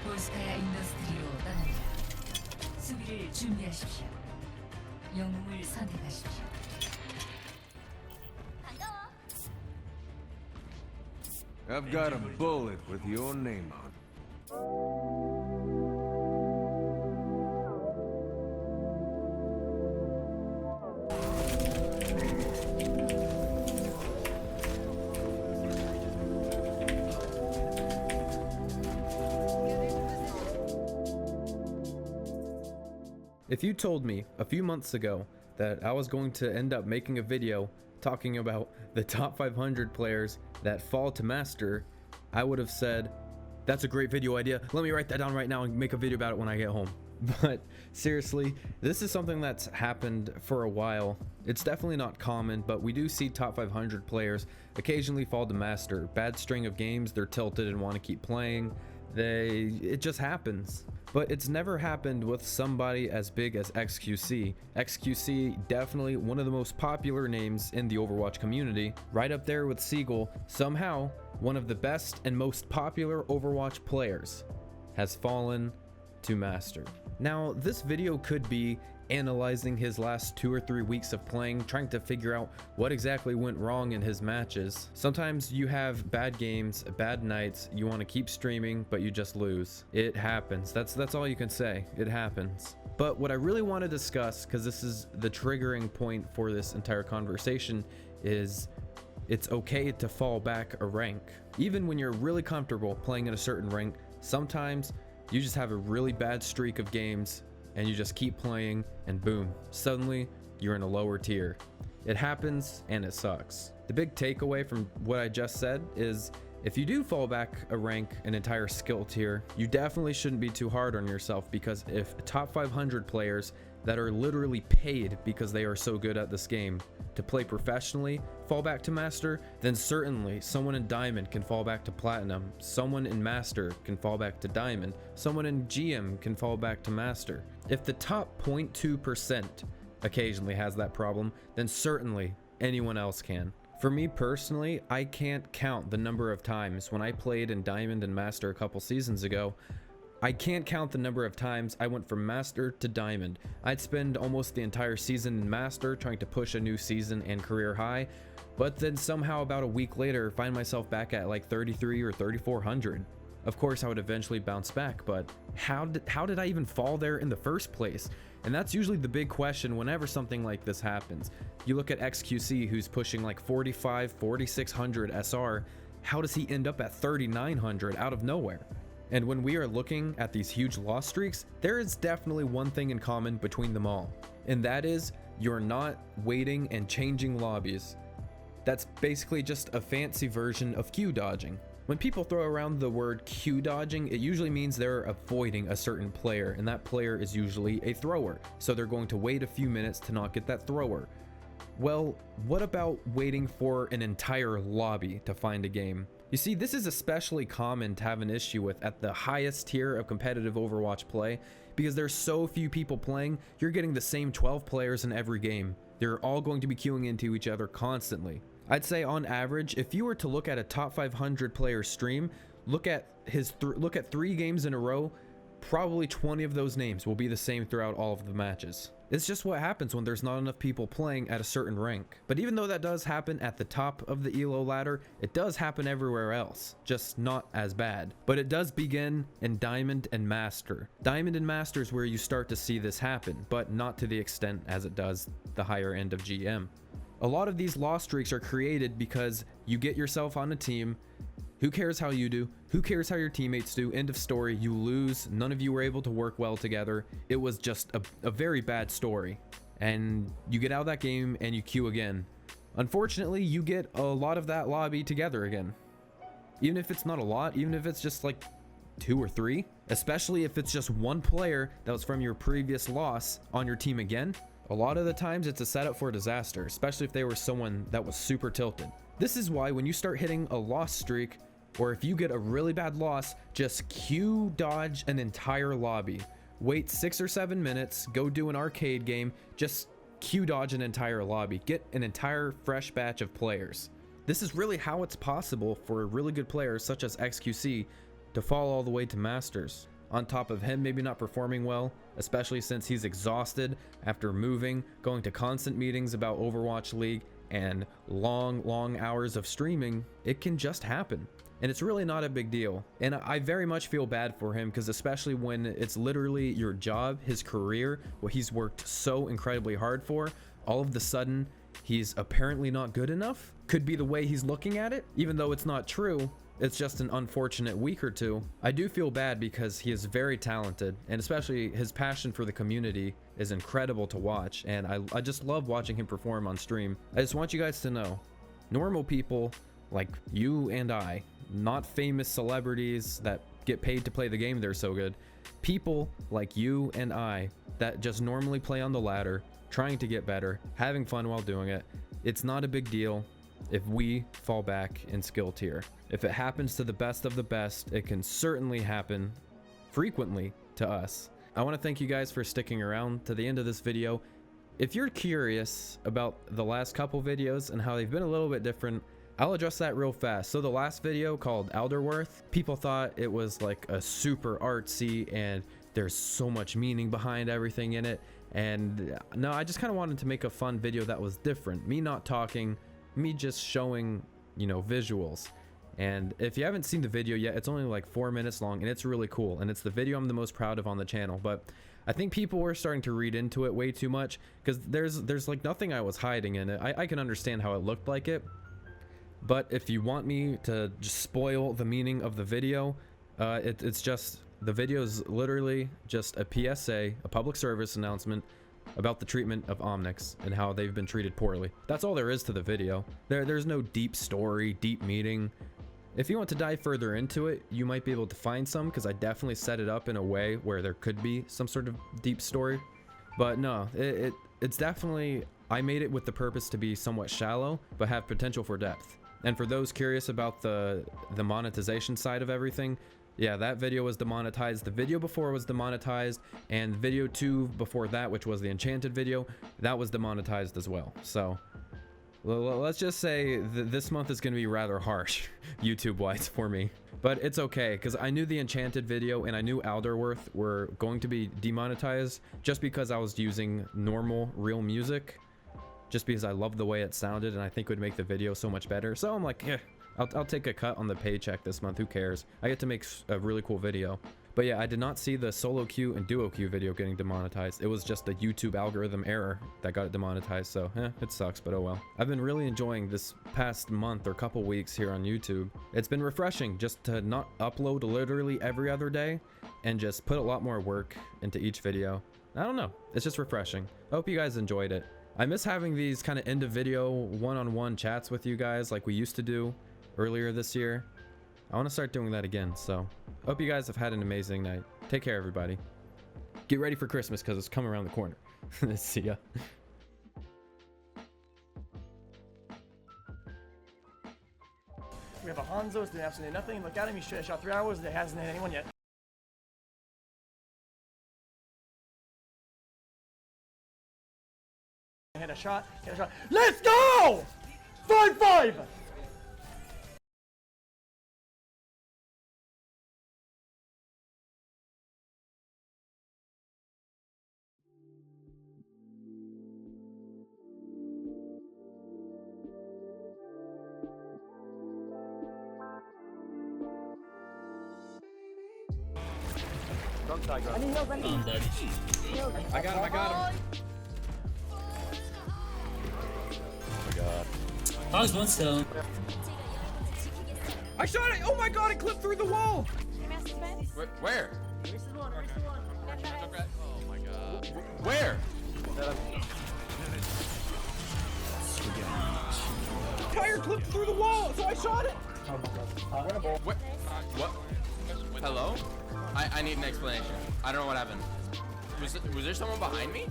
볼스카야 인더스트리로 떠납니다. 수비를 준비하십시오. 영웅을 선택하십시오. I've got a bullet with your name on it. If you told me a few months ago that I was going to end up making a video talking about the top 500 players that fall to master, I would have said, that's a great video idea. Let me write that down right now and make a video about it when I get home. But seriously, this is something that's happened for a while. It's definitely not common, but we do see top 500 players occasionally fall to master. Bad string of games, they're tilted and want to keep playing. It just happens. But it's never happened with somebody as big as XQC. XQC, definitely one of the most popular names in the Overwatch community, right up there with Seagull. Somehow, one of the best and most popular Overwatch players has fallen to master. Now, this video could be analyzing his last 2 or 3 weeks of playing, trying to figure out what exactly went wrong in his matches. Sometimes you have bad games, bad nights, you want to keep streaming, but you just lose. It happens. That's all you can say. It happens. But what I really want to discuss, because this is the triggering point for this entire conversation, is it's okay to fall back a rank. Even when you're really comfortable playing in a certain rank, sometimes you just have a really bad streak of games and you just keep playing and boom, suddenly you're in a lower tier. It happens and it sucks. The big takeaway from what I just said is if you do fall back a rank, an entire skill tier, you definitely shouldn't be too hard on yourself, because if top 500 players that are literally paid because they are so good at this game to play professionally fall back to master, then certainly someone in diamond can fall back to platinum, someone in master can fall back to diamond, someone in GM can fall back to master. If the top 0.2% occasionally has that problem, then certainly anyone else can. For me personally, I can't count the number of times when I played in diamond and master a couple seasons ago. I can't count the number of times I went from master to diamond. I'd spend almost the entire season in master trying to push a new season and career high, but then somehow about a week later find myself back at like 33 or 3400. Of course I would eventually bounce back, but how did I even fall there in the first place? And that's usually the big question whenever something like this happens. You look at XQC, who's pushing like 45, 4600 SR. How does he end up at 3900 out of nowhere? And when we are looking at these huge loss streaks, there is definitely one thing in common between them all, and that is you're not waiting and changing lobbies. That's basically just a fancy version of Q dodging. When people throw around the word Q dodging, it usually means they're avoiding a certain player, and that player is usually a thrower, so they're going to wait a few minutes to not get that thrower. Well, what about waiting for an entire lobby to find a game? You see, this is especially common to have an issue with at the highest tier of competitive Overwatch play, because there's so few people playing. You're getting the same 12 players in every game. They're all going to be queuing into each other constantly. I'd say on average, if you were to look at a top 500 player stream, look at 3 games in a row, probably 20 of those names will be the same throughout all of the matches. It's just what happens when there's not enough people playing at a certain rank. But even though that does happen at the top of the ELO ladder, it does happen everywhere else, just not as bad. But it does begin in Diamond and Master. Diamond and Master is where you start to see this happen, but not to the extent as it does the higher end of GM. A lot of these loss streaks are created because you get yourself on a team. Who cares how you do? Who cares how your teammates do? End of story. You lose. None of you were able to work well together. It was just a very bad story. And you get out of that game and you queue again. Unfortunately, you get a lot of that lobby together again. Even if it's not a lot, even if it's just like 2 or 3, especially if it's just one player that was from your previous loss on your team again, a lot of the times it's a setup for a disaster, especially if they were someone that was super tilted. This is why when you start hitting a loss streak, or if you get a really bad loss, just Q dodge an entire lobby. Wait 6 or 7 minutes, go do an arcade game, just Q dodge an entire lobby. Get an entire fresh batch of players. This is really how it's possible for really good players such as XQC to fall all the way to Masters. on top of him maybe not performing well, especially since he's exhausted after moving, going to constant meetings about Overwatch League, and long hours of streaming, it can just happen. And it's really not a big deal. And I very much feel bad for him, because especially when it's literally your job, his career, what he's worked so incredibly hard for, all of the sudden, he's apparently not good enough. Could be the way he's looking at it, even though it's not true. It's just an unfortunate week or two. I do feel bad because he is very talented, and especially his passion for the community is incredible to watch, and I just love watching him perform on stream. I just want you guys to know, normal people like you and I, not famous celebrities that get paid to play the game, they're so good, people like you and I that just normally play on the ladder, trying to get better, having fun while doing it, it's not a big deal if we fall back in skill tier. If it happens to the best of the best, it can certainly happen frequently to us. I want to thank you guys for sticking around to the end of this video. If you're curious about the last couple videos and how they've been a little bit different, I'll address that real fast. So the last video called Elderworth, people thought it was like a super artsy and there's so much meaning behind everything in it. And no, I just kind of wanted to make a fun video that was different. Me not talking, me just showing, you know, visuals. And if you haven't seen the video yet, it's only like 4 minutes long and it's really cool. And it's the video I'm the most proud of on the channel. But I think people were starting to read into it way too much, because there's like nothing I was hiding in it. I can understand how it looked like it. But if you want me to just spoil the meaning of the video, it's just, the video is literally just a PSA, a public service announcement about the treatment of Omnics and how they've been treated poorly. That's all there is to the video. There's no deep story, deep meaning. If you want to dive further into it, you might be able to find some, because I definitely set it up in a way where there could be some sort of deep story. But no, it's definitely, I made it with the purpose to be somewhat shallow, but have potential for depth. And for those curious about the monetization side of everything, yeah, that video was demonetized. The video before was demonetized, and video 2 before that, which was the enchanted video, that was demonetized as well. So let's just say this month is going to be rather harsh YouTube wise for me, but it's okay, because I knew the enchanted video and I knew Elderworth were going to be demonetized just because I was using normal real music, just because I love the way it sounded and I think it would make the video so much better. So I'm like, yeah, I'll take a cut on the paycheck this month, who cares? I get to make a really cool video. But yeah, I did not see the solo queue and duo queue video getting demonetized. It was just the YouTube algorithm error that got it demonetized, so it sucks, but oh well. I've been really enjoying this past month or couple weeks here on YouTube. It's been refreshing just to not upload literally every other day and just put a lot more work into each video. I don't know, it's just refreshing. I hope you guys enjoyed it. I miss having these kind of end of video one-on-one chats with you guys like we used to do earlier this year. I want to start doing that again, so hope you guys have had an amazing night. Take care, everybody. Get ready for Christmas, because it's coming around the corner. See ya. We have a Hanzo, it's doing absolutely nothing. Look at him, he shot 3 hours and it hasn't hit anyone yet. Hit a shot, hit a shot. Let's go! 5-5! I need help, I need help. I got him. Hog's one stone. I shot it! Oh my god, it clipped through the wall! Where? Oh my god. Where? Tire clipped through the wall, so I shot it! What? What? Hello? I need an explanation. I don't know what happened. Was there someone behind me?